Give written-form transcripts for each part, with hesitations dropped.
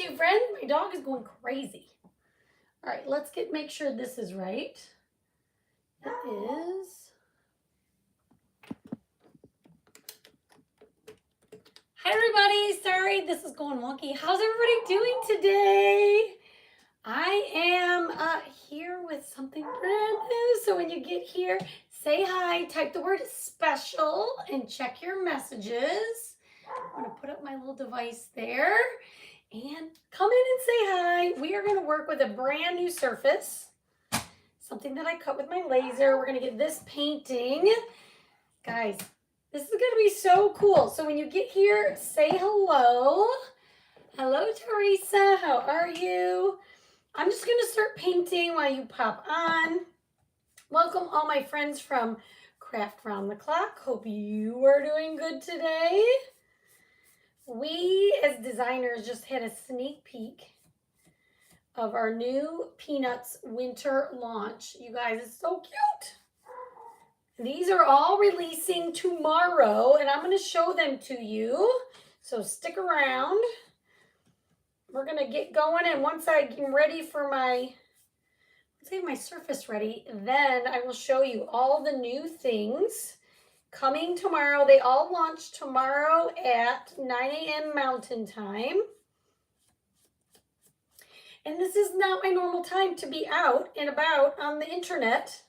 YouTube friend. My dog is going crazy. All right, let's make sure this is right. It is. Hi everybody, sorry this is going wonky. How's everybody doing today? I am here with something brand new. So when you get here, say hi, type the word special, and check your messages. I'm gonna put up my little device there and come in and say hi. We are gonna work with a brand new surface, something that I cut with my laser. We're gonna get this painting. Guys, this is gonna be so cool. So when you get here, say hello. Hello, Teresa, how are you? I'm just gonna start painting while you pop on. Welcome all my friends from Craft Round the Clock. Hope you are doing good today. We as designers just had a sneak peek of our new Peanuts winter launch. You guys, it's so cute. These are all releasing tomorrow and I'm gonna show them to you. So stick around. We're gonna get going, and once I get ready for my surface ready, then I will show you all the new things coming tomorrow. They all launch tomorrow at 9 a.m. Mountain Time. And this is not my normal time to be out and about on the internet.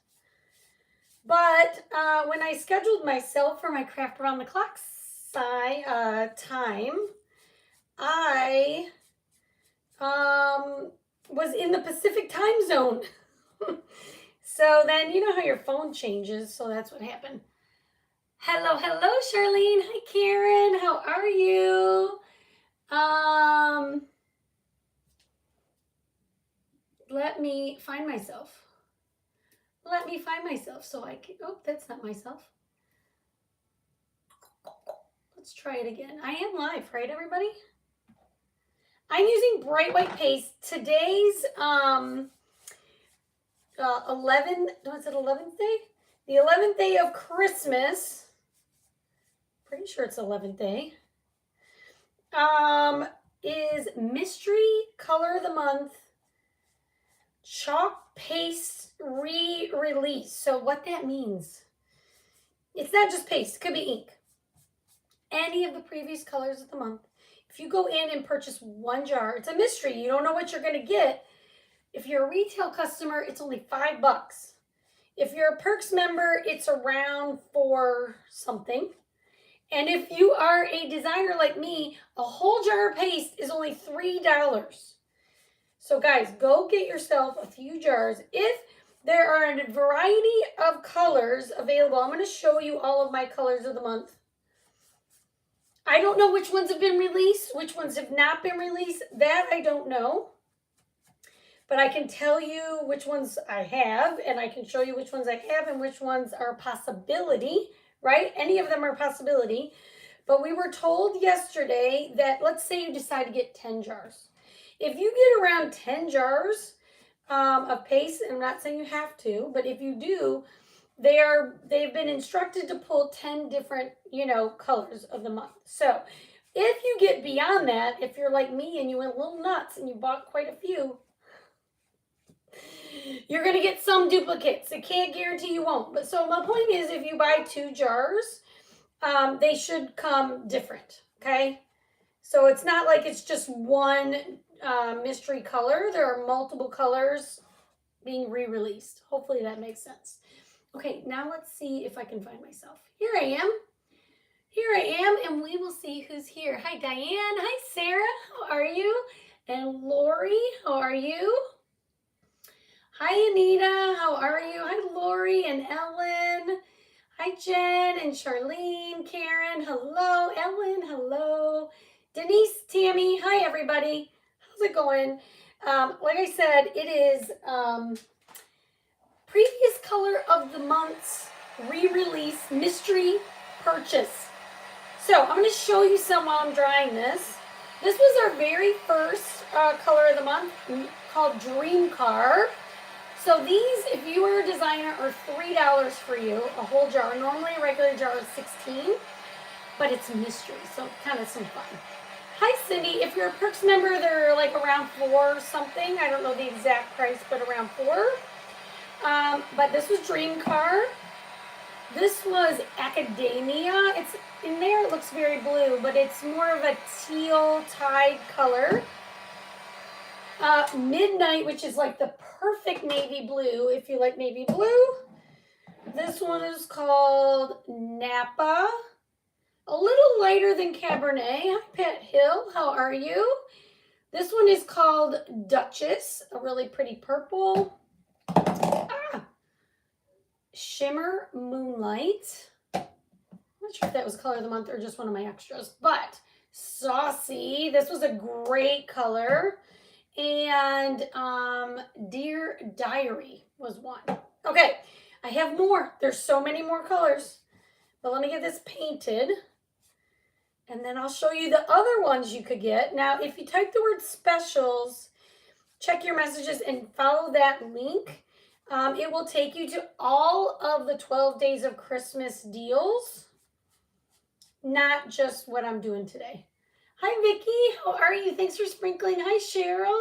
But when I scheduled myself for my Craft Around the Clock time, I was in the Pacific time zone. So then you know how your phone changes, so that's what happened. Hello, Charlene. Hi, Karen. How are you? Let me find myself. So I can, oh, that's not myself. Let's try it again. I am live, right, everybody? I'm using bright white paste. Today's 11th day? The 11th day of Christmas. Pretty sure it's 11th day. Is Mystery Color of the Month chalk paste re-release. So what that means, it's not just paste, it could be ink. Any of the previous colors of the month. If you go in and purchase one jar, it's a mystery. You don't know what you're gonna get. If you're a retail customer, it's only $5. If you're a Perks member, it's around $4 something. And if you are a designer like me, a whole jar of paste is only $3. So guys, go get yourself a few jars. If there are a variety of colors available, I'm going to show you all of my colors of the month. I don't know which ones have been released, which ones have not been released. That I don't know. But I can tell you which ones I have, and I can show you which ones I have and which ones are a possibility, right? Any of them are a possibility. But we were told yesterday that, let's say you decide to get 10 jars. If you get around 10 jars of paste, and I'm not saying you have to, but if you do, they've been instructed to pull 10 different, colors of the month. So if you get beyond that, if you're like me and you went a little nuts and you bought quite a few, you're going to get some duplicates. I can't guarantee you won't. But so my point is, if you buy 2 jars, they should come different, okay? So it's not like it's just one mystery color. There are multiple colors being re-released. Hopefully that makes sense. Okay, now let's see if I can find myself. Here I am, and we will see who's here. Hi, Diane. Hi, Sarah. How are you? And Lori, how are you? Hi, Anita. How are you? Hi, Lori and Ellen. Hi, Jen and Charlene, Karen. Hello, Ellen. Hello. Denise, Tammy. Hi, everybody. How's it going? Like I said, it is previous color of the month's re-release mystery purchase. So I'm going to show you some while I'm drying this. This was our very first color of the month called Dream Car. So these, if you were a designer, are $3 for you, a whole jar. Normally a regular jar is $16, but it's mystery, so kind of some fun. Hi, Cindy. If you're a Perks member, they're like around 4 something. I don't know the exact price, but around 4. But this was Dream Car. This was Academia. It's in there. It looks very blue, but it's more of a teal tide color. Midnight, which is like the perfect navy blue if you like navy blue. This one is called Napa. A little lighter than Cabernet. Hi, Pat Hill. How are you? This one is called Duchess. A really pretty purple. Shimmer Moonlight. I'm not sure if that was color of the month or just one of my extras, but Saucy. This was a great color. And Dear Diary was one. Okay, I have more. There's so many more colors. But let me get this painted. And then I'll show you the other ones you could get. Now, if you type the word specials, check your messages and follow that link. It will take you to all of the 12 days of Christmas deals. Not just what I'm doing today. Hi, Vicki. How are you? Thanks for sprinkling. Hi, Cheryl.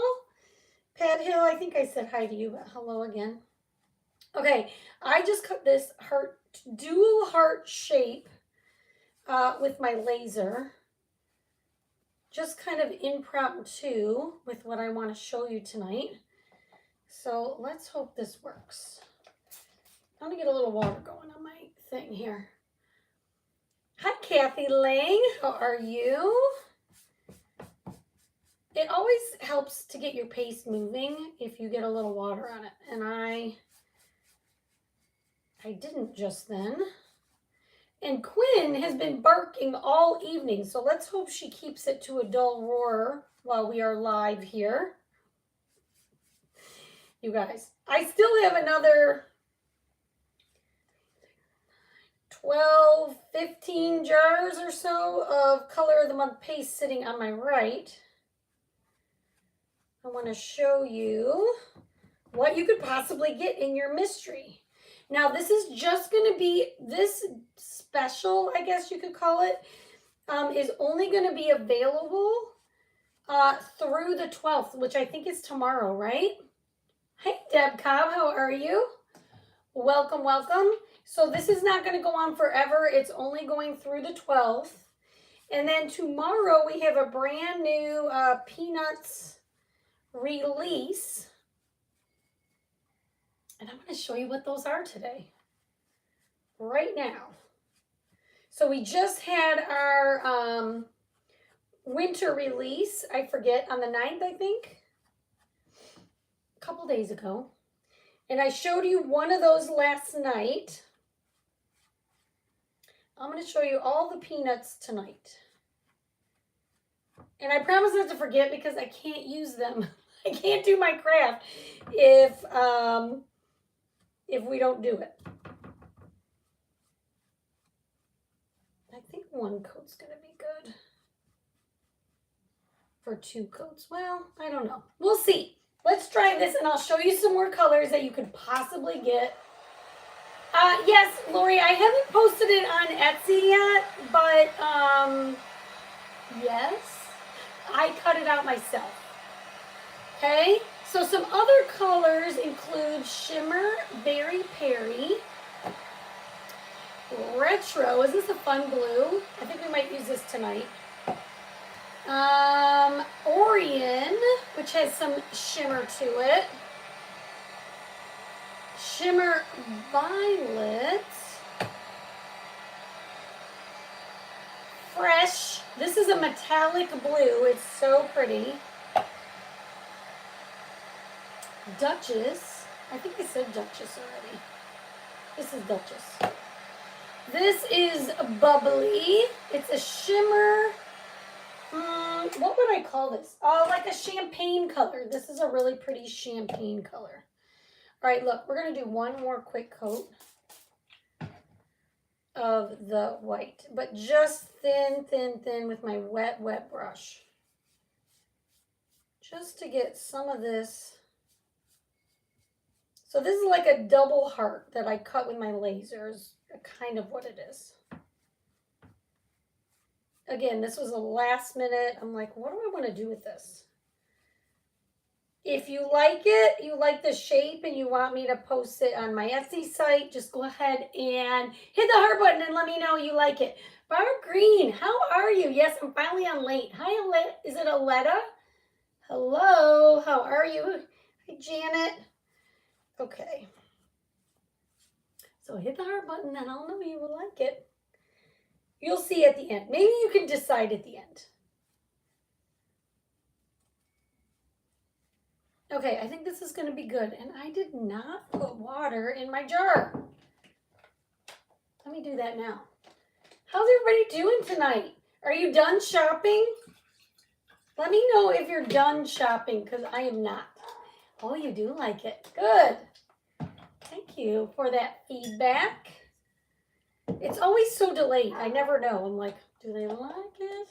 Pat Hill, I think I said hi to you, but hello again. Okay, I just cut this dual heart shape with my laser. Just kind of impromptu with what I want to show you tonight. So let's hope this works. I'm going to get a little water going on my thing here. Hi, Kathy Lang. How are you? It always helps to get your paste moving if you get a little water on it. And I didn't just then. And Quinn has been barking all evening, so let's hope she keeps it to a dull roar while we are live here. You guys, I still have another 12, 15 jars or so of Color of the Month paste sitting on my right. I want to show you what you could possibly get in your mystery. Now, this is just going to be, this special, I guess you could call it, is only going to be available through the 12th, which I think is tomorrow, right? Hey, Deb Cobb, how are you? Welcome, welcome. So this is not going to go on forever. It's only going through the 12th. And then tomorrow we have a brand new Peanuts release. And I'm going to show you what those are today. Right now. So we just had our winter release, I forget, on the 9th, I think. A couple days ago. And I showed you one of those last night. I'm going to show you all the Peanuts tonight. And I promise not to forget because I can't use them. I can't do my craft if we don't do it. I think one coat's going to be good. For 2 coats. Well, I don't know. We'll see. Let's try this and I'll show you some more colors that you could possibly get. Yes, Lori, I haven't posted it on Etsy yet, but yes, I cut it out myself. Okay, so some other colors include Shimmer Berry Perry, Retro. Is this a fun blue? I think we might use this tonight. Orion, which has some shimmer to it. Shimmer Violet. Fresh. This is a metallic blue. It's so pretty. Duchess. I think I said Duchess already. This is Duchess. This is Bubbly. It's a shimmer. What would I call this? Oh, like a champagne color. This is a really pretty champagne color. All right, look, we're going to do one more quick coat of the white, but just thin, thin, thin with my wet brush. Just to get some of this. So this is like a double heart that I cut with my lasers, kind of what it is. Again, this was a last minute. I'm like, what do I want to do with this? If you like it, you like the shape, and you want me to post it on my Etsy site, just go ahead and hit the heart button and let me know you like it. Barb Green, how are you? Yes, I'm finally on late. Hi, Aletta. Is it Aletta? Hello, how are you? Hi, Janet. Okay. So hit the heart button and I'll know you will like it. You'll see at the end. Maybe you can decide at the end. Okay, I think this is going to be good. And I did not put water in my jar. Let me do that now. How's everybody doing tonight? Are you done shopping? Let me know if you're done shopping, because I am not. Oh, you do like it. Good. Thank you for that feedback. It's always so delayed. I never know. I'm like, do they like it?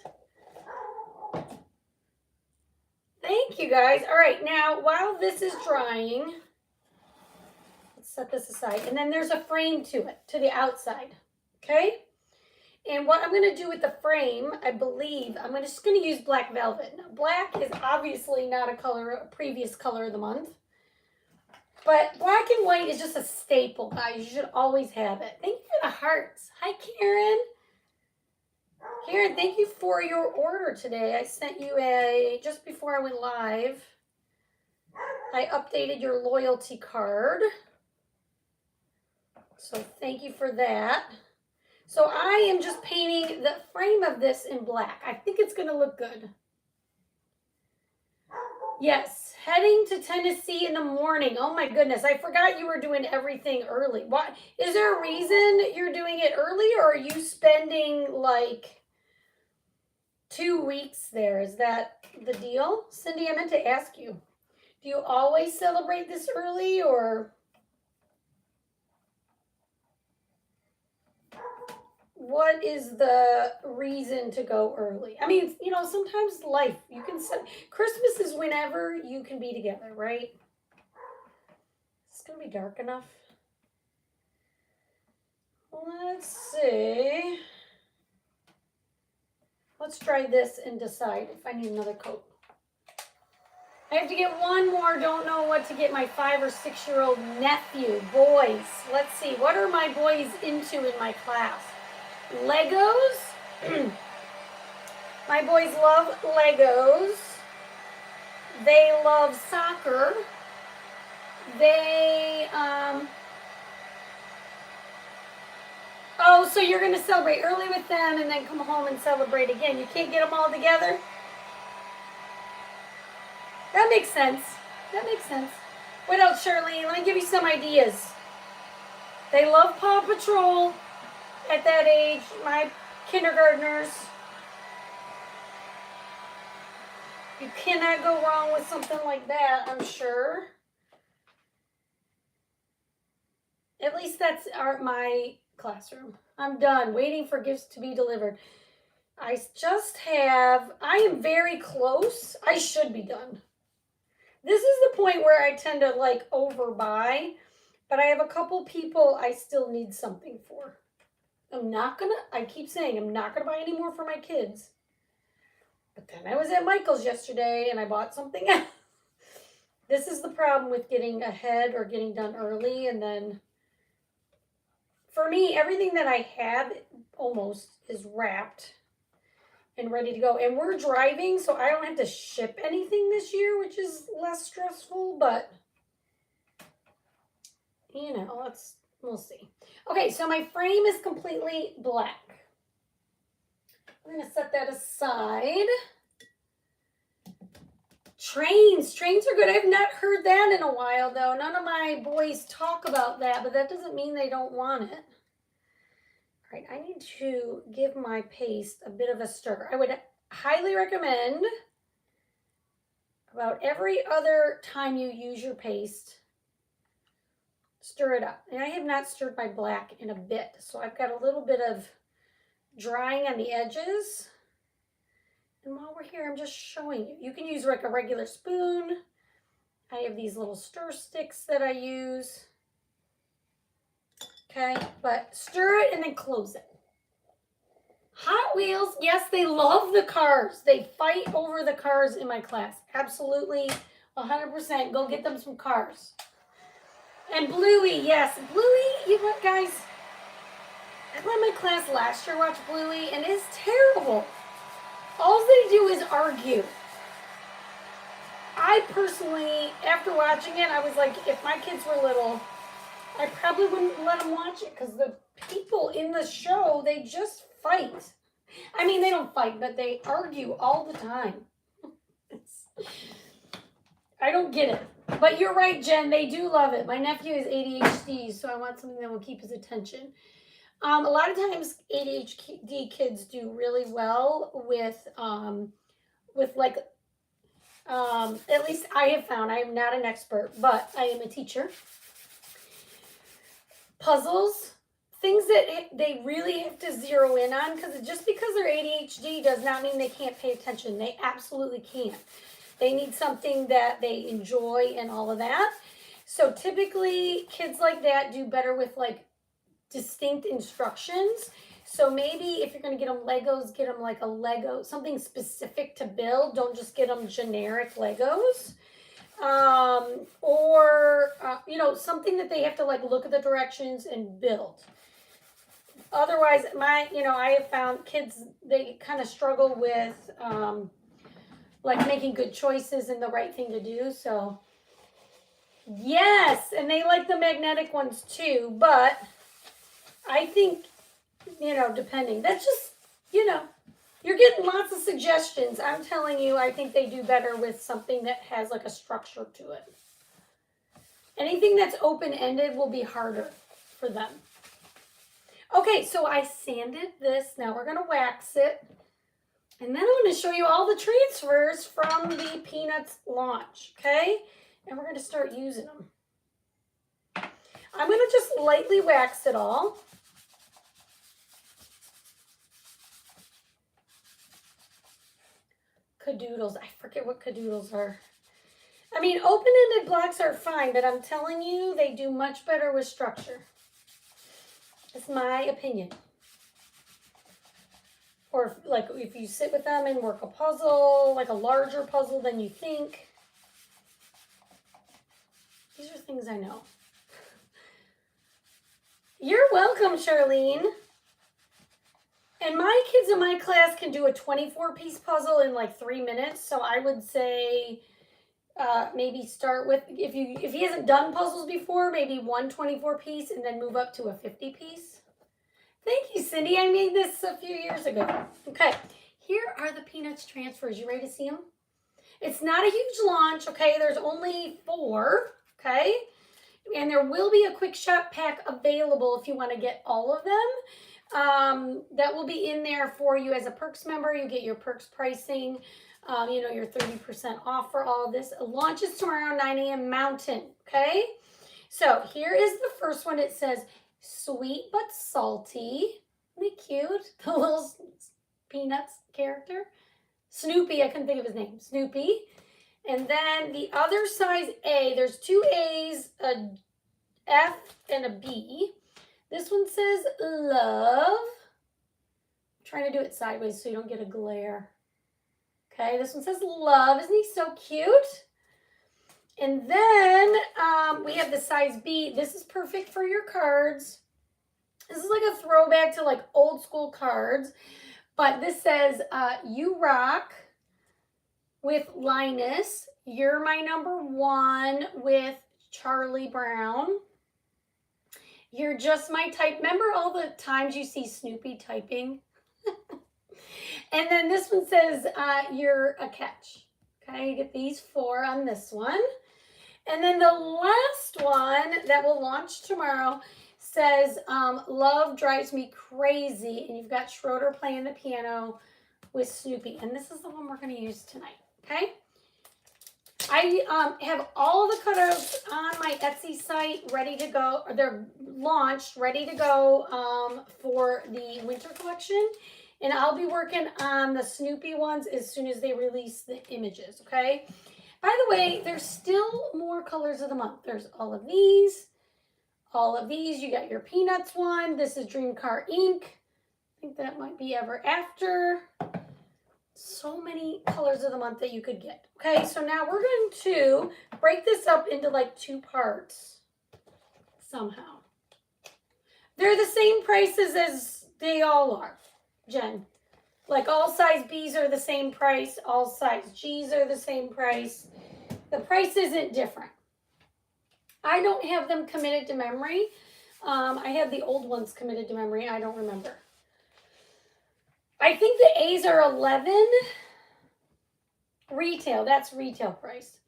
Thank you, guys. All right, now, while this is drying, let's set this aside. And then there's a frame to it, to the outside. Okay? And what I'm going to do with the frame, I believe, I'm just going to use black velvet. Now, black is obviously not a previous color of the month. But black and white is just a staple, guys. You should always have it. Thank you for the hearts. Hi, Karen. Karen, thank you for your order today. I sent you just before I went live, I updated your loyalty card. So thank you for that. So I am just painting the frame of this in black. I think it's going to look good. Yes, heading to Tennessee in the morning. Oh my goodness, I forgot you were doing everything early. Why? Is there a reason you're doing it early, or are you spending like 2 weeks there? Is that the deal? Cindy, I meant to ask you. Do you always celebrate this early, or what is the reason to go early? I mean, you know, sometimes life, you can set, Christmas is whenever you can be together, right? It's going to be dark enough. Let's see. Let's try this and decide if I need another coat. I have to get one more. Don't know what to get my 5 or 6 year old nephew. Boys. Let's see. What are my boys into in my class? Legos. My boys love Legos. They love soccer. They, oh, so you're going to celebrate early with them and then come home and celebrate again. You can't get them all together? That makes sense. That makes sense. What else, Shirley? Let me give you some ideas. They love Paw Patrol at that age, my kindergartners. You cannot go wrong with something like that, I'm sure. At least that's my classroom. I'm done waiting for gifts to be delivered. I am very close. I should be done. This is the point where I tend to like overbuy, but I have a couple people I still need something for. I keep saying I'm not gonna buy any more for my kids. But then I was at Michael's yesterday and I bought something else. This is the problem with getting ahead or getting done early. And then for me, everything that I have almost is wrapped and ready to go. And we're driving, so I don't have to ship anything this year, which is less stressful, but you know, we'll see. Okay, so my frame is completely black. I'm going to set that aside. Trains are good. I've not heard that in a while, though. None of my boys talk about that, but that doesn't mean they don't want it. All right, I need to give my paste a bit of a stir. I would highly recommend about every other time you use your paste, stir it up. And I have not stirred my black in a bit, so I've got a little bit of drying on the edges. And while we're here, I'm just showing you. You can use like a regular spoon. I have these little stir sticks that I use. Okay, but stir it and then close it. Hot Wheels, yes, they love the cars. They fight over the cars in my class. Absolutely, 100%. Go get them some cars. And Bluey, yes. Bluey, you know what, guys? I let my class last year watch Bluey, and it's terrible. All they do is argue. I personally, after watching it, I was like, if my kids were little, I probably wouldn't let them watch it because the people in the show, they just fight. I mean, they don't fight, but they argue all the time. I don't get it. But you're right, Jen. They do love it. My nephew has ADHD, so I want something that will keep his attention. A lot of times ADHD kids do really well with like, at least I have found, I am not an expert, but I am a teacher. Puzzles, things that they really have to zero in on, because just because they're ADHD does not mean they can't pay attention. They absolutely can. They need something that they enjoy and all of that. So typically kids like that do better with like distinct instructions. So maybe if you're going to get them Legos, get them like a Lego, something specific to build. Don't just get them generic Legos. Or something that they have to like look at the directions and build. Otherwise, I have found kids, they kind of struggle with like making good choices and the right thing to do. So yes, and they like the magnetic ones too, but I think, depending, that's just, you're getting lots of suggestions. I'm telling you, I think they do better with something that has like a structure to it. Anything that's open-ended will be harder for them. Okay, so I sanded this. Now we're going to wax it. And then I'm going to show you all the transfers from the Peanuts launch, okay? And we're going to start using them. I'm going to just lightly wax it all. Cadoodles. I forget what cadoodles are. I mean, open-ended blocks are fine, but I'm telling you, they do much better with structure. That's my opinion. Or like if you sit with them and work a puzzle, like a larger puzzle than you think. These are things I know. You're welcome, Charlene. And my kids in my class can do a 24-piece puzzle in like 3 minutes. So I would say maybe start with, if he hasn't done puzzles before, maybe one 24-piece and then move up to a 50-piece. Thank you, Cindy. I made this a few years ago. Okay, here are the Peanuts transfers. You ready to see them? It's not a huge launch, okay? There's only 4, okay? And there will be a quick shop pack available if you want to get all of them. That will be in there for you as a Perks member. You get your Perks pricing, your 30% off for all of this. It launches tomorrow, 9 a.m. Mountain, okay? So here is the first one. It says, sweet but salty. Isn't it cute? The little Peanuts character. Snoopy, I couldn't think of his name. Snoopy. And then the other size A, there's 2 A's, a F, and a B. This one says love. I'm trying to do it sideways so you don't get a glare. Okay, this one says love. Isn't he so cute? And then we have the size B. This is perfect for your cards. This is like a throwback to like old school cards. But this says, you rock with Linus. You're my number 1 with Charlie Brown. You're just my type. Remember all the times you see Snoopy typing? And then this one says, you're a catch. Okay, you get these 4 on this one. And then the last one that will launch tomorrow says, love drives me crazy. And you've got Schroeder playing the piano with Snoopy. And this is the one we're going to use tonight, okay? I have all the cutouts on my Etsy site ready to go. They're launched, ready to go for the winter collection. And I'll be working on the Snoopy ones as soon as they release the images, okay? By the way, there's still more colors of the month. There's all of these. All of these. You got your Peanuts one. This is Dream Car Ink. think that might be ever after. So many colors of the month that you could get. Okay, so now we're going to break this up into like 2 parts somehow. They're the same prices as they all are, Jen. Like all size B's are the same price, all size G's are the same price. The price isn't different. I don't have them committed to memory. I have the old ones committed to memory. I don't remember. I think the A's are 11 retail. That's retail price.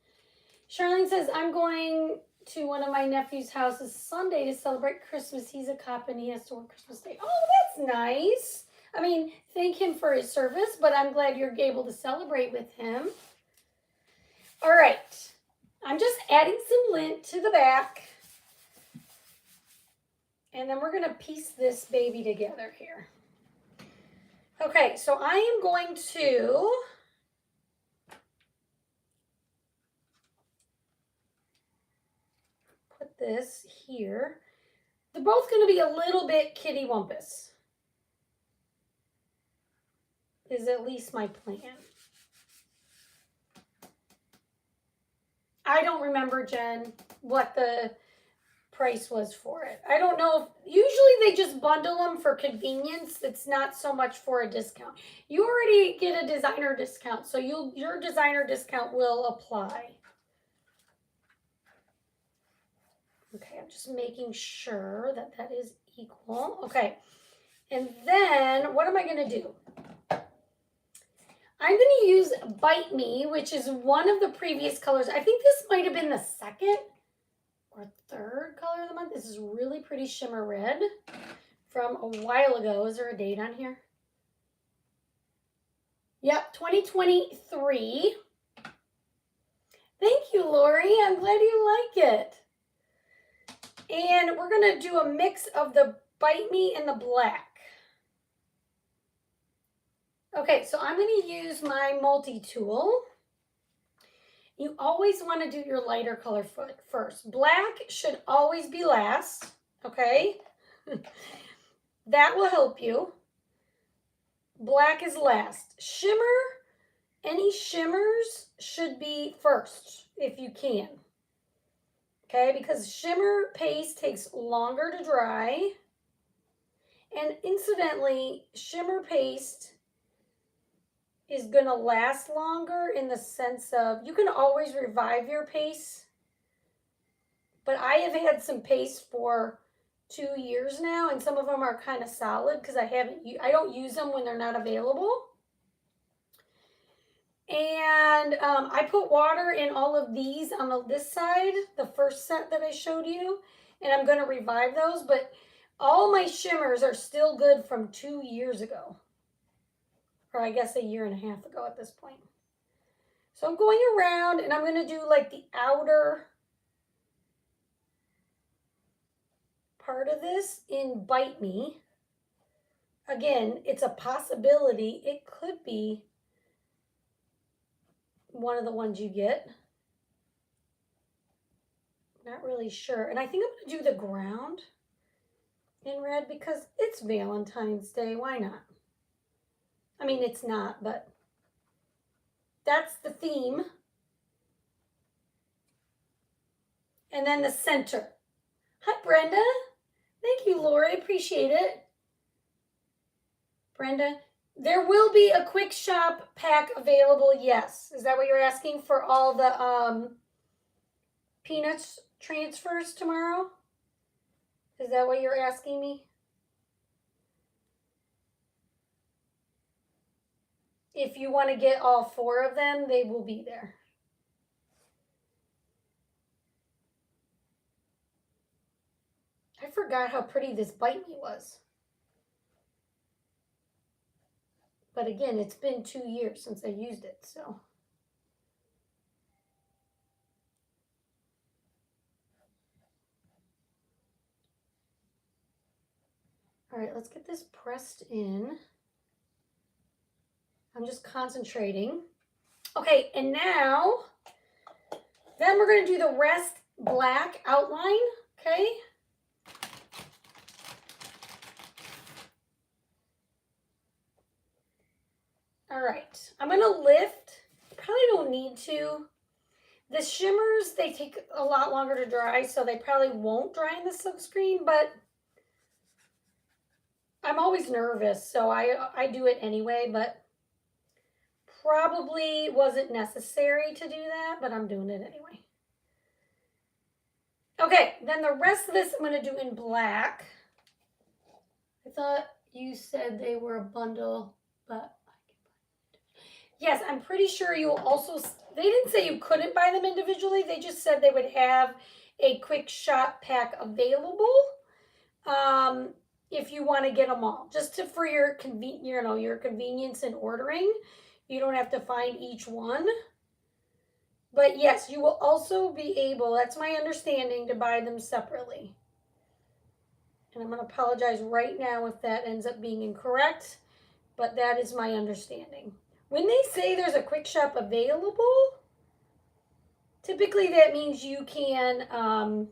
Charlene says, I'm going to one of my nephew's houses Sunday to celebrate Christmas. He's a cop and he has to work Christmas Day. Oh, that's nice. I mean, thank him for his service, but I'm glad you're able to celebrate with him. All right. I'm just adding some lint to the back. And then we're going to piece this baby together here. Okay, so I am going to put this here. They're both going to be a little bit kitty wumpus. Is at least my plan. I don't remember, Jen, what the price was for it. I don't know if usually they just bundle them for convenience. It's not so much for a discount. You already get a designer discount, so your designer discount will apply. Okay, I'm just making sure that that is equal. Okay, and then what am I going to do? I'm going to use Bite Me, which is one of the previous colors. I think this might have been the second or third color of the month. This is really pretty shimmer red from a while ago. Is there a date on here? Yep, 2023. Thank you, Lori. I'm glad you like it. And we're going to do a mix of the Bite Me and the black. Okay, so I'm going to use my multi-tool. You always want to do your lighter color first. Black should always be last, okay? That will help you. Black is last. Shimmer, any shimmers should be first if you can. Okay, because shimmer paste takes longer to dry. And incidentally, shimmer paste is going to last longer in the sense of you can always revive your paste. But I have had some paste for 2 years now, and some of them are kind of solid because I don't use them when they're not available. And I put water in all of these on this side, the first set that I showed you, and I'm going to revive those. But all my shimmers are still good from 2 years ago. Or I guess a year and a half ago at this point. So I'm going around and I'm going to do like the outer part of this in Bite Me. Again, it's a possibility. It could be one of the ones you get. Not really sure. And I think I'm going to do the ground in red because it's Valentine's Day. Why not? I mean, it's not, but that's the theme. And then the center. Hi, Brenda. Thank you, Lori. Appreciate it. Brenda, there will be a quick shop pack available, yes. Is that what you're asking for all the Peanuts transfers tomorrow? Is that what you're asking me? If you want to get all 4 of them, they will be there. I forgot how pretty this Bite Me was. But again, it's been 2 years since I used it, so. All right, let's get this pressed in. I'm just concentrating. Okay, and now, then we're going to do the rest black outline, okay? All right, I'm gonna lift. Probably don't need to. The shimmers, they take a lot longer to dry, so they probably won't dry in the silk screen, but I'm always nervous, so I do it anyway, but probably wasn't necessary to do that, but I'm doing it anyway. Okay, then the rest of this I'm going to do in black. I thought you said they were a bundle, but yes, I'm pretty sure you'll also, they didn't say you couldn't buy them individually. They just said they would have a quick shop pack available if you want to get them all. Just for your convenience in ordering. You don't have to find each one. But yes, you will also be able, that's my understanding, to buy them separately. And I'm going to apologize right now if that ends up being incorrect, but that is my understanding. When they say there's a quick shop available, typically that means you can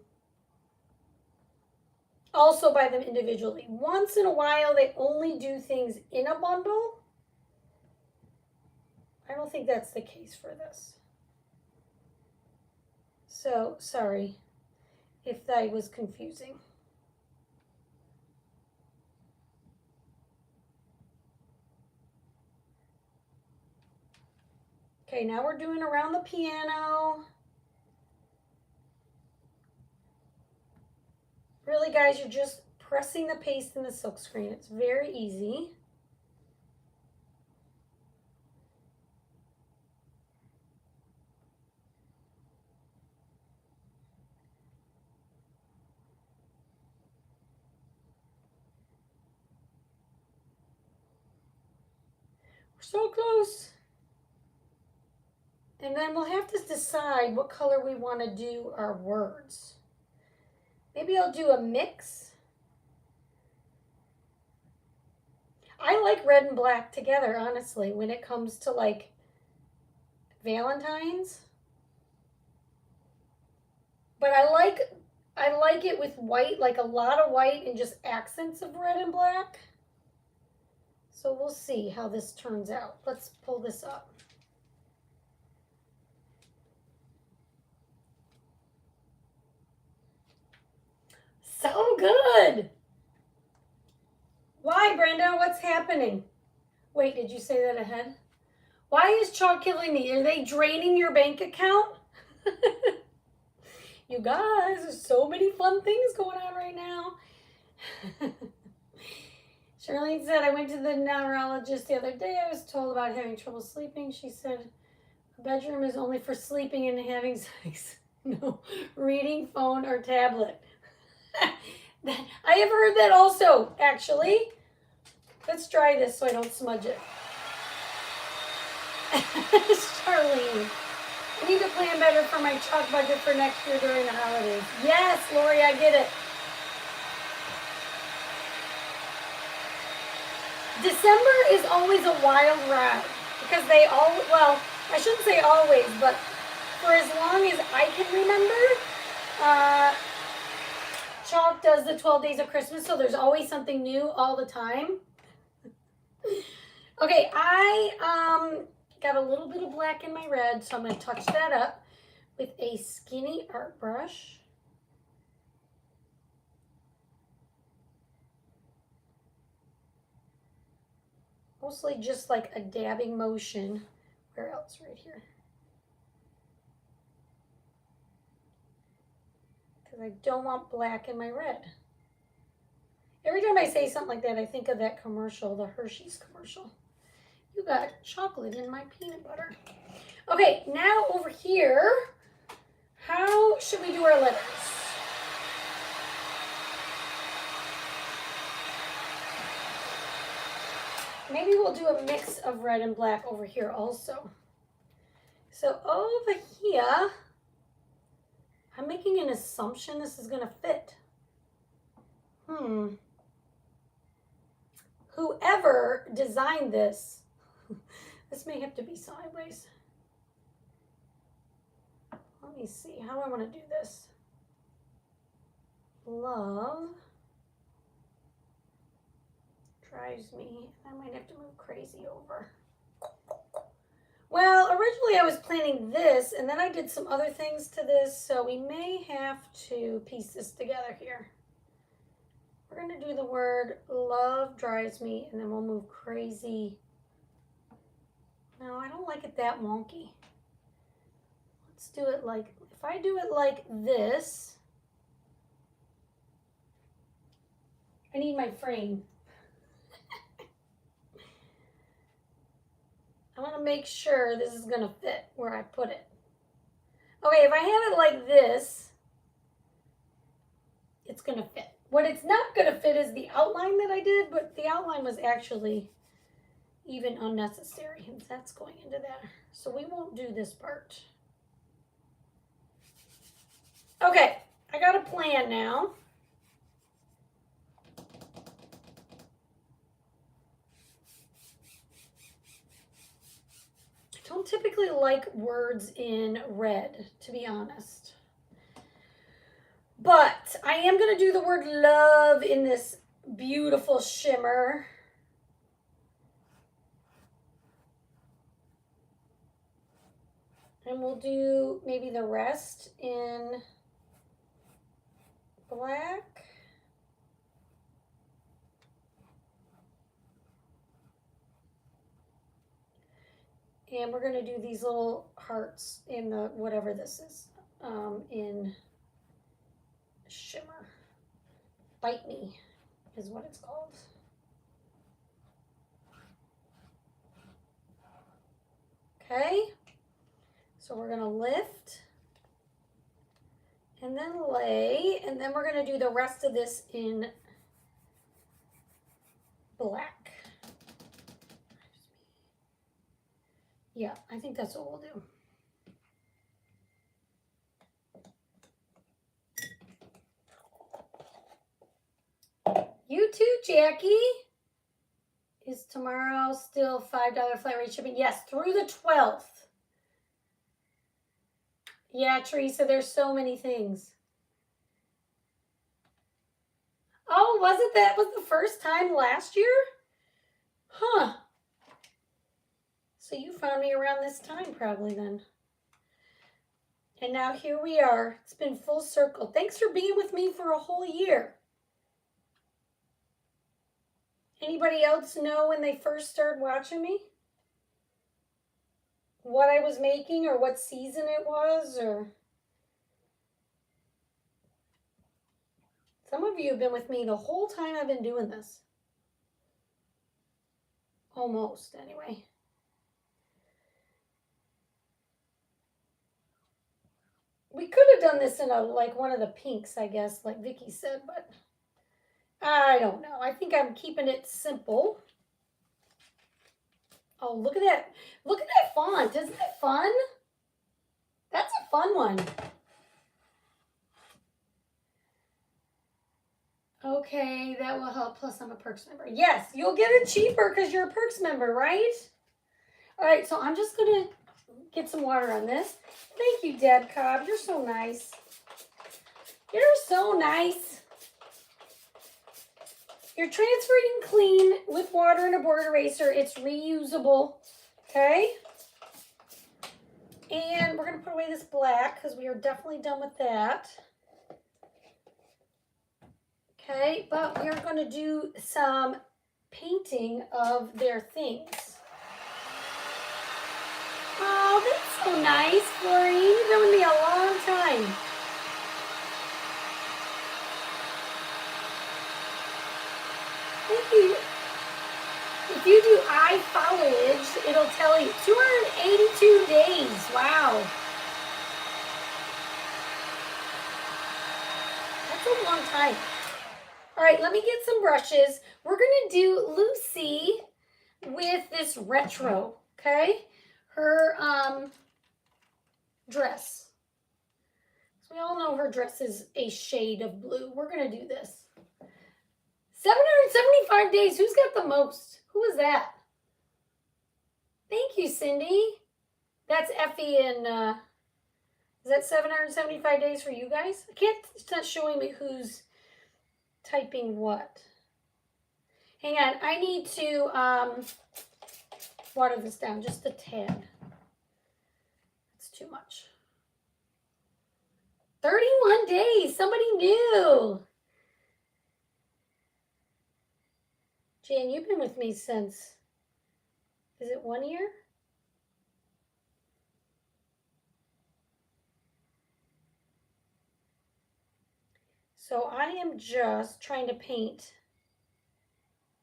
also buy them individually. Once in a while, they only do things in a bundle. I don't think that's the case for this. So, sorry if that was confusing. Okay, now we're doing around the piano. Really, guys, you're just pressing the paste in the silk screen. It's very easy. We're so close. And then we'll have to decide what color we want to do our words. Maybe I'll do a mix. I like red and black together, honestly, when it comes to like Valentine's. But I like it with white, like a lot of white and just accents of red and black. So we'll see how this turns out. Let's pull this up. So good. Why, Brenda? What's happening? Wait, did you say that ahead? Why is chalk killing me? Are they draining your bank account? You guys, there's so many fun things going on right now. Charlene said, I went to the neurologist the other day. I was told about having trouble sleeping. She said, a bedroom is only for sleeping and having sex. No, reading, phone, or tablet. I have heard that also, actually. Let's try this so I don't smudge it. Charlene, I need to plan better for my chalk budget for next year during the holidays. Yes, Lori, I get it. December is always a wild ride because they all, well, I shouldn't say always, but for as long as I can remember, chalk does the 12 days of Christmas, so there's always something new all the time. Okay, I got a little bit of black in my red, so I'm going to touch that up with a skinny art brush. Mostly just like a dabbing motion. Where else? Right here. Because I don't want black in my red. Every time I say something like that, I think of that commercial, the Hershey's commercial. You got chocolate in my peanut butter. Okay, now over here, how should we do our letters? Maybe we'll do a mix of red and black over here also. So over here, I'm making an assumption this is going to fit. Whoever designed this, this may have to be sideways. Let me see, how do I want to do this? Love drives me. I might have to move crazy over. Well, originally I was planning this, and then I did some other things to this, so we may have to piece this together here. We're going to do the word love drives me, and then we'll move crazy. No, I don't like it that wonky. Let's do it like, if I do it like this, I need my frame. I want to make sure this is going to fit where I put it. Okay, if I have it like this, it's going to fit. What it's not going to fit is the outline that I did, but the outline was actually even unnecessary, and that's going into there. So we won't do this part. Okay, I got a plan now. I don't typically like words in red, to be honest. But I am going to do the word love in this beautiful shimmer. And we'll do maybe the rest in black. And we're going to do these little hearts in the, whatever this is, in shimmer. Bite Me is what it's called. Okay, so we're going to lift and then lay, and then we're going to do the rest of this in black. Yeah, I think that's what we'll do. You too, Jackie. Is tomorrow still $5 flat rate shipping? Yes, through the 12th. Yeah, Teresa, there's so many things. Oh, wasn't that was the first time last year? Huh. So you found me around this time probably then. And now here we are. It's been full circle. Thanks for being with me for a whole year. Anybody else know when they first started watching me? What I was making or what season it was, or some of you have been with me the whole time I've been doing this. Almost, anyway. We could have done this in a like one of the pinks, I guess, like Vicky said, but I don't know. I think I'm keeping it simple. Oh, look at that. Look at that font. Isn't that fun? That's a fun one. Okay, that will help. Plus, I'm a Perks member. Yes, you'll get it cheaper because you're a Perks member, right? All right, so I'm just going to get some water on this. Thank you, Deb Cobb. You're so nice. You're so nice. You're transferring clean with water and a board eraser. It's reusable, okay? And we're going to put away this black because we are definitely done with that. Okay, but we're going to do some painting of their things. Oh, that's so nice, Florine. You've been with me a long time. Thank you. If you do iFollowage, it'll tell you 282 days. Wow. That's a long time. All right, let me get some brushes. We're going to do Lucy with this retro, okay? Her dress. So we all know her dress is a shade of blue. We're going to do this. 775 days. Who's got the most? Who is that? Thank you, Cindy. That's Effie and is that 775 days for you guys? I can't, it's not showing me who's typing what. Hang on, I need to water this down just a tad. too much. 31 days. Somebody new. Jan, you've been with me since, is it 1 year? So I am just trying to paint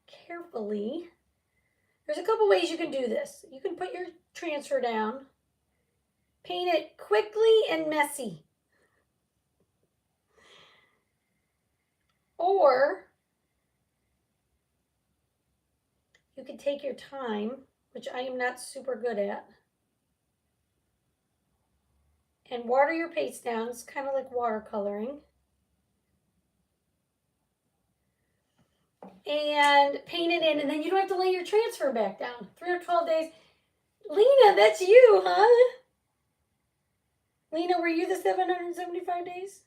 carefully. There's a couple ways you can do this. You can put your transfer down, paint it quickly and messy. Or you can take your time, which I am not super good at, and water your paste down. It's kind of like watercoloring. And paint it in, and then you don't have to lay your transfer back down. 3 or 12 days. Lena, that's you, huh? Lena, were you the 775 days?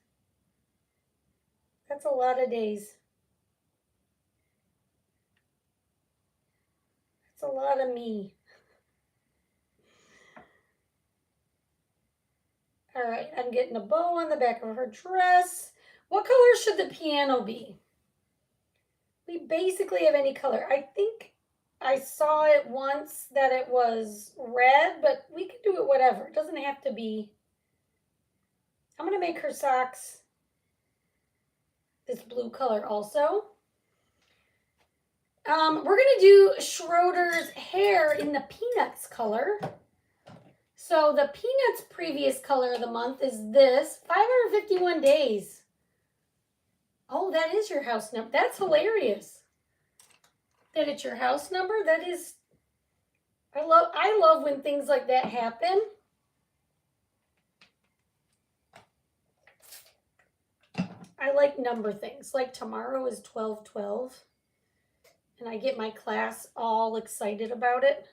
That's a lot of days. That's a lot of me. All right, I'm getting a bow on the back of her dress. What color should the piano be? We basically have any color. I think I saw it once that it was red, but we could do it whatever. It doesn't have to be. I'm going to make her socks this blue color also. We're going to do Schroeder's hair in the Peanuts color. So the Peanuts previous color of the month is this, 551 days. Oh, that is your house number. That's hilarious. That it's your house number. That is, I love when things like that happen. I like number things. Like tomorrow is 12/12. And I get my class all excited about it.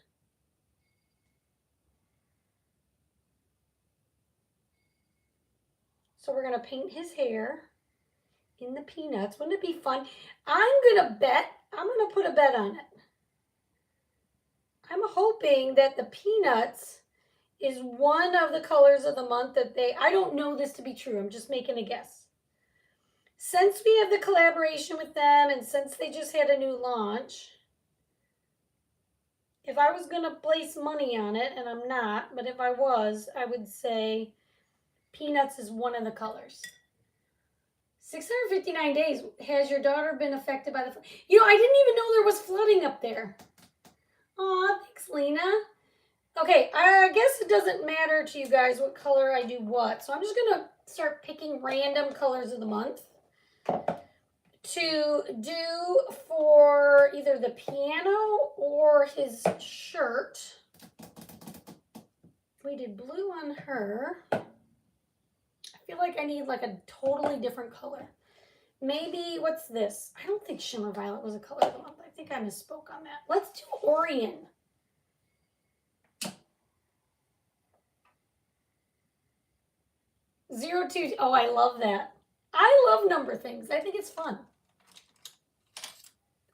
So we're going to paint his hair in the Peanuts. Wouldn't it be fun? I'm going to put a bet on it. I'm hoping that the Peanuts is one of the colors of the month that I don't know this to be true. I'm just making a guess. Since we have the collaboration with them and since they just had a new launch, if I was going to place money on it, and I'm not, but if I was, I would say Peanuts is one of the colors. 659 days. Has your daughter been affected by the flood? You know, I didn't even know there was flooding up there. Aw, thanks, Lena. Okay, I guess it doesn't matter to you guys what color I do what. So I'm just going to start picking random colors of the month to do for either the piano or his shirt. We did blue on her. I feel like I need like a totally different color. Maybe, what's this? I don't think Shimmer Violet was a color of the month. I think I misspoke on that. Let's do Orion. 02. Oh, I love that. I love number things. I think it's fun.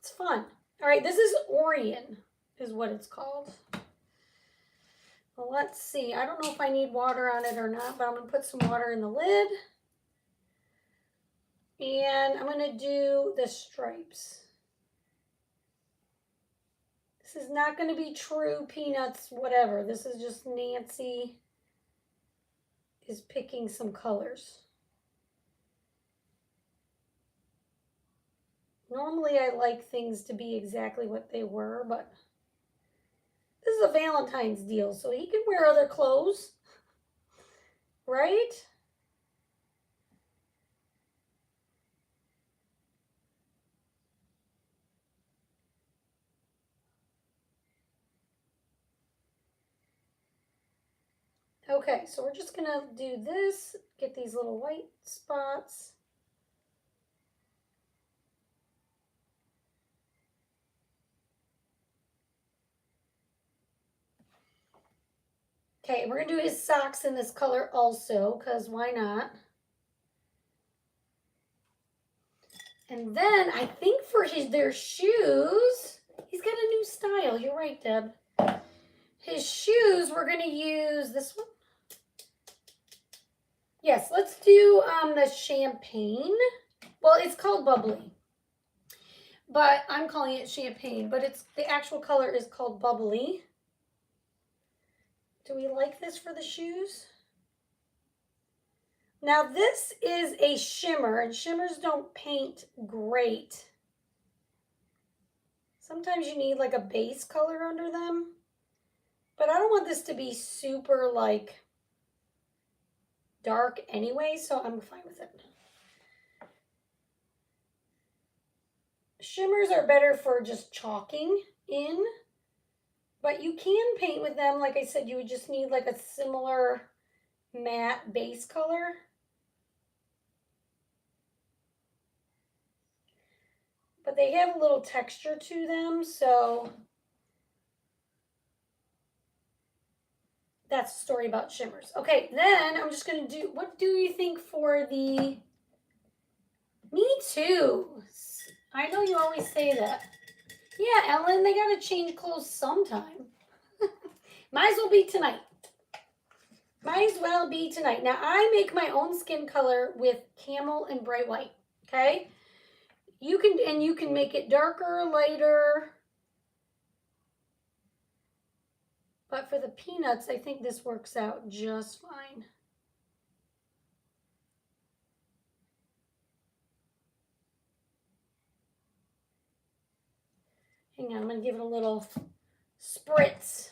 It's fun. All right, this is Orion is what it's called. Well, let's see. I don't know if I need water on it or not, but I'm going to put some water in the lid. And I'm going to do the stripes. This is not going to be true Peanuts, whatever. This is just Nancy is picking some colors. Normally I like things to be exactly what they were, but this is a Valentine's deal, so he can wear other clothes, right? Okay, so we're just gonna do this, get these little white spots. Okay, we're gonna do his socks in this color also, because why not? And then I think for their shoes, he's got a new style. You're right, Deb. His shoes, we're gonna use this one. Yes, let's do the champagne. Well, it's called bubbly, but I'm calling it champagne, but it's the actual color is called bubbly. Do we like this for the shoes? Now this is a shimmer, and shimmers don't paint great. Sometimes you need like a base color under them, but I don't want this to be super like dark anyway, so I'm fine with it. Shimmers are better for just chalking in, but you can paint with them. Like I said, you would just need like a similar matte base color. But they have a little texture to them, so that's the story about shimmers. Okay, then I'm just going to do, what do you think for the, me too. I know you always say that. Yeah, Ellen, they got to change clothes sometime. Might as well be tonight. Might as well be tonight. Now, I make my own skin color with camel and bright white, okay? You can make it darker, lighter. But for the peanuts, I think this works out just fine. Hang on, I'm going to give it a little spritz.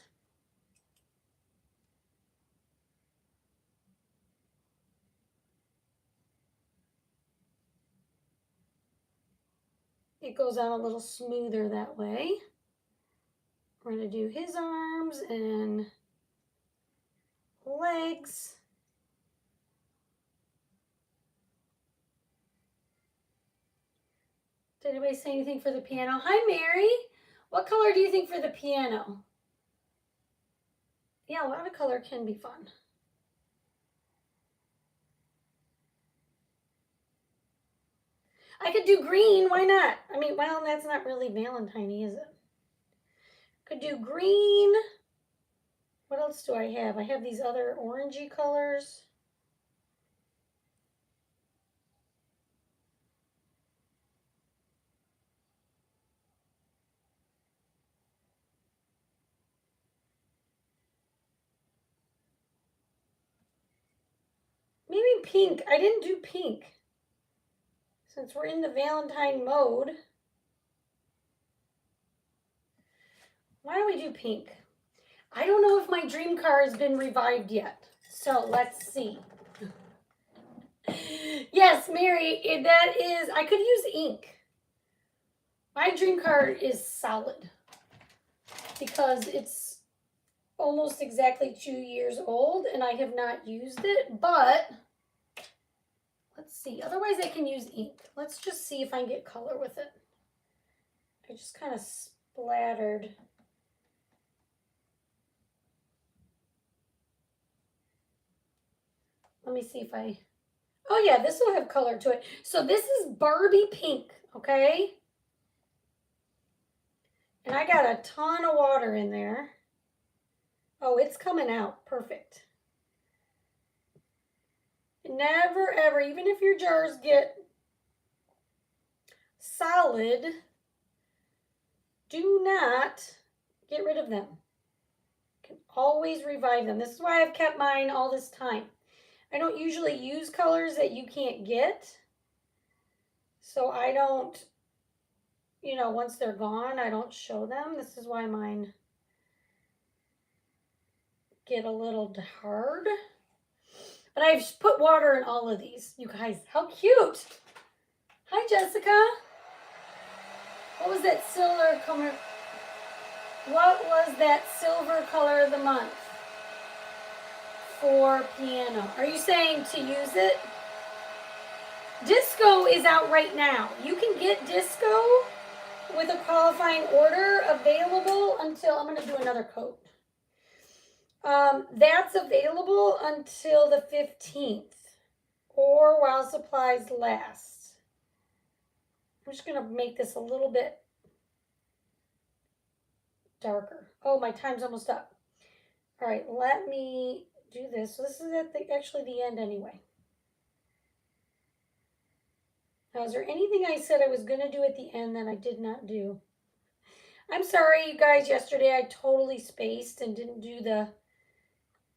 It goes out a little smoother that way. We're going to do his arms and legs. Did anybody say anything for the piano? Hi, Mary. What color do you think for the piano? Yeah, a lot of color can be fun. I could do green. Why not? I mean, well, that's not really Valentine-y, is it? Could do green. What else do I have? I have these other orangey colors. Maybe pink. I didn't do pink. Since we're in the Valentine mode, why don't we do pink? I don't know if my dream car has been revived yet. So let's see. Yes, Mary, that is, I could use ink. My dream car is solid because it's almost exactly 2 years old and I have not used it, but let's see. Otherwise, I can use ink. Let's just see if I can get color with it. I just kind of splattered. Let me see if I, oh yeah, this will have color to it. So this is Barbie pink, okay? And I got a ton of water in there. Oh, it's coming out, perfect. Never ever, even if your jars get solid, do not get rid of them. You can always revive them. This is why I've kept mine all this time. I don't usually use colors that you can't get. So I don't, you know, once they're gone, I don't show them. This is why mine get a little hard. But I've put water in all of these. You guys, how cute. Hi, Jessica. What was that silver color? What was that silver color of the month for piano? Are you saying to use it? Disco is out right now. You can get Disco with a qualifying order available until, I'm going to do another coat. That's available until the 15th or while supplies last. I'm just going to make this a little bit darker. Oh, my time's almost up. All right, let me do this. So this is at actually the end anyway. Now, is there anything I said I was going to do at the end that I did not do? I'm sorry, you guys, yesterday I totally spaced and didn't do the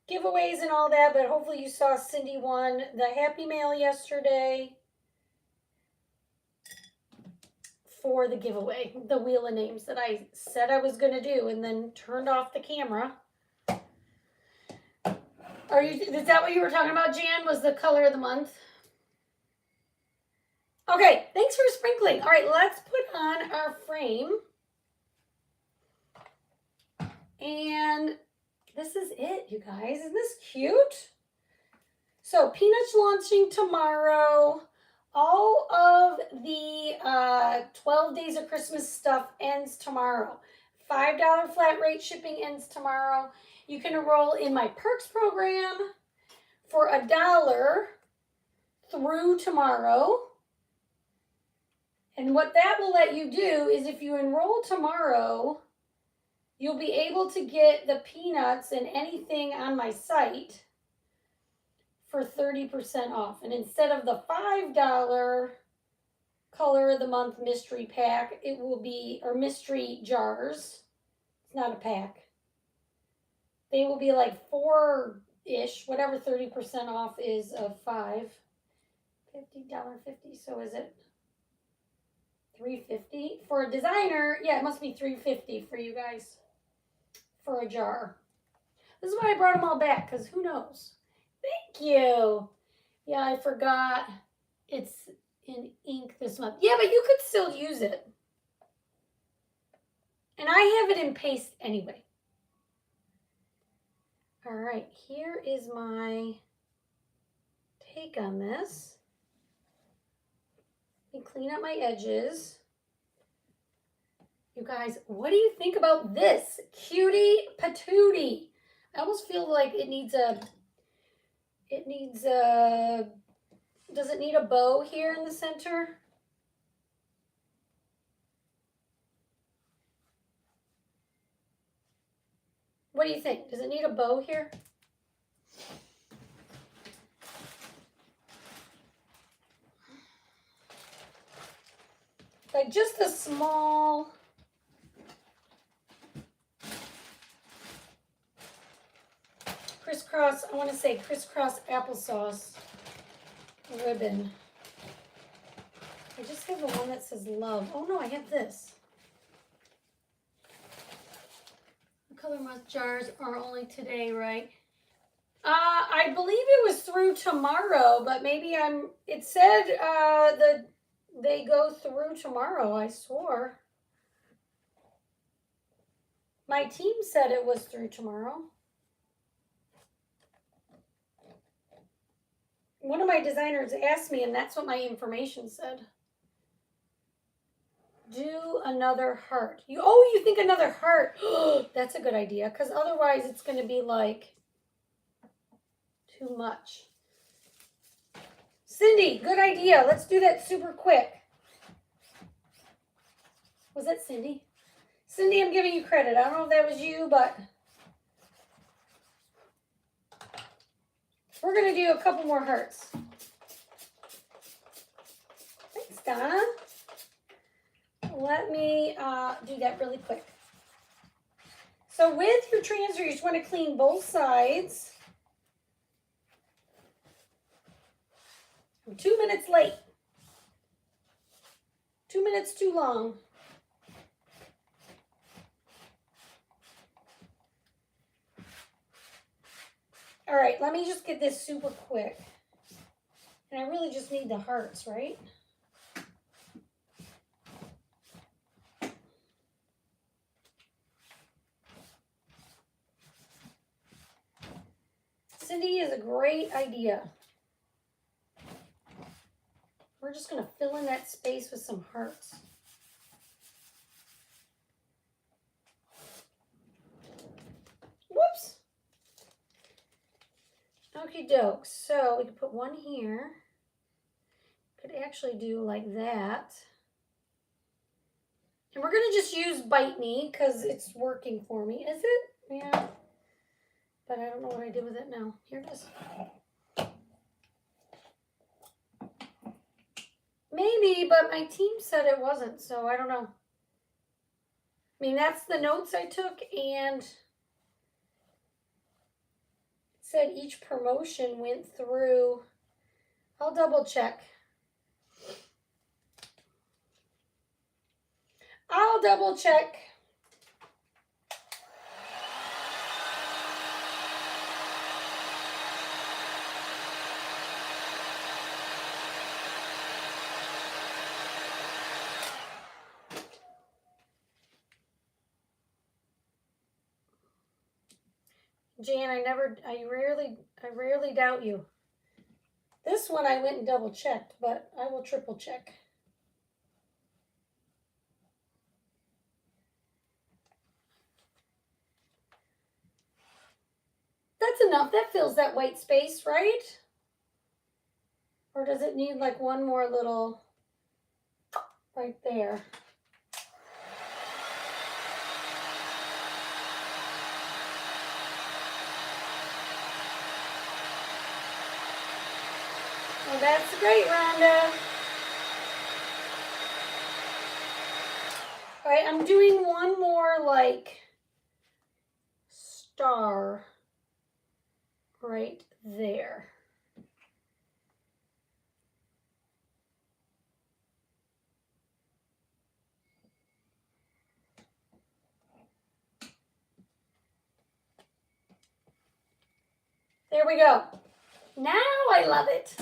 giveaways and all that, but hopefully you saw Cindy won the Happy Mail yesterday for the giveaway, the Wheel of Names that I said I was going to do and then turned off the camera. Is that what you were talking about, Jan? Was the color of the month? Okay, thanks for sprinkling. All right, let's put on our frame. And this is it, you guys. Isn't this cute? So Peanuts launching tomorrow. All of the 12 Days of Christmas stuff ends tomorrow. $5 flat rate shipping ends tomorrow. You can enroll in my perks program for $1 through tomorrow. And what that will let you do is if you enroll tomorrow, you'll be able to get the Peanuts and anything on my site for 30% off. And instead of the $5 color of the month mystery pack, it will be, or mystery jars. It's not a pack. They will be like 4-ish, whatever 30% off is of 5. $50.50, so is it $3.50? For a designer, yeah, it must be $3.50 for you guys for a jar. This is why I brought them all back, because who knows? Thank you. Yeah, I forgot it's in ink this month. Yeah, but you could still use it. And I have it in paste anyway. All right, here is my take on this. Let me clean up my edges. You guys, what do you think about this? Cutie patootie. I almost feel like it needs a, does it need a bow here in the center? What do you think? Does it need a bow here? Like just a small crisscross, I want to say crisscross applesauce ribbon. I just have the one that says love. Oh no, I have this. The color month jars are only today, right? I believe it was through tomorrow, but maybe it said they go through tomorrow, I swore. My team said it was through tomorrow. One of my designers asked me, and that's what my information said. Do another heart. You think another heart? That's a good idea, because otherwise it's going to be like too much. Cindy, good idea. Let's do that super quick. Was that Cindy? Cindy, I'm giving you credit. I don't know if that was you, but we're going to do a couple more hearts. Thanks, Donna. Let me do that really quick. So with your transfer, you just want to clean both sides. I'm 2 minutes late. 2 minutes too long. All right, let me just get this super quick. And I really just need the hearts, right? Cindy is a great idea. We're just going to fill in that space with some hearts. Whoops. Okie doke. So we could put one here. Could actually do like that. And we're going to just use Bite Me because it's working for me. Is it? Yeah. But I don't know what I did with it now. Here it is. Maybe, but my team said it wasn't, so I don't know. I mean, that's the notes I took, and it said each promotion went through. I'll double check. I'll double check. Jan, I rarely doubt you. This one I went and double checked, but I will triple check. That's enough. That fills that white space, right? Or does it need like one more little right there? Well, that's great, Rhonda. All right, I'm doing one more like star right there. There we go. Now I love it.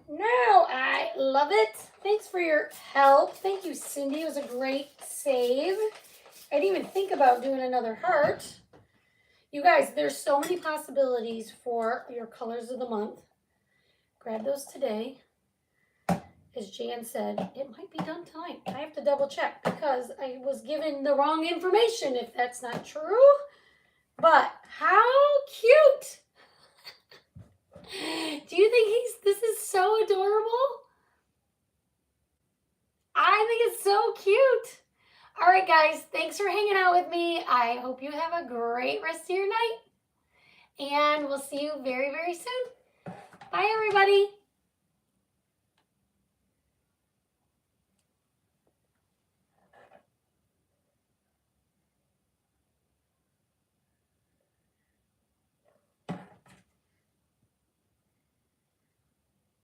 Now I love it. Thanks for your help. Thank you, Cindy. It was a great save. I didn't even think about doing another heart. You guys, there's so many possibilities for your colors of the month. Grab those today. As Jan said, it might be done tonight. I have to double check because I was given the wrong information if that's not true. But how cute! Do you think this is so adorable? I think it's so cute. All right, guys, thanks for hanging out with me. I hope you have a great rest of your night. And we'll see you very, very soon. Bye, everybody.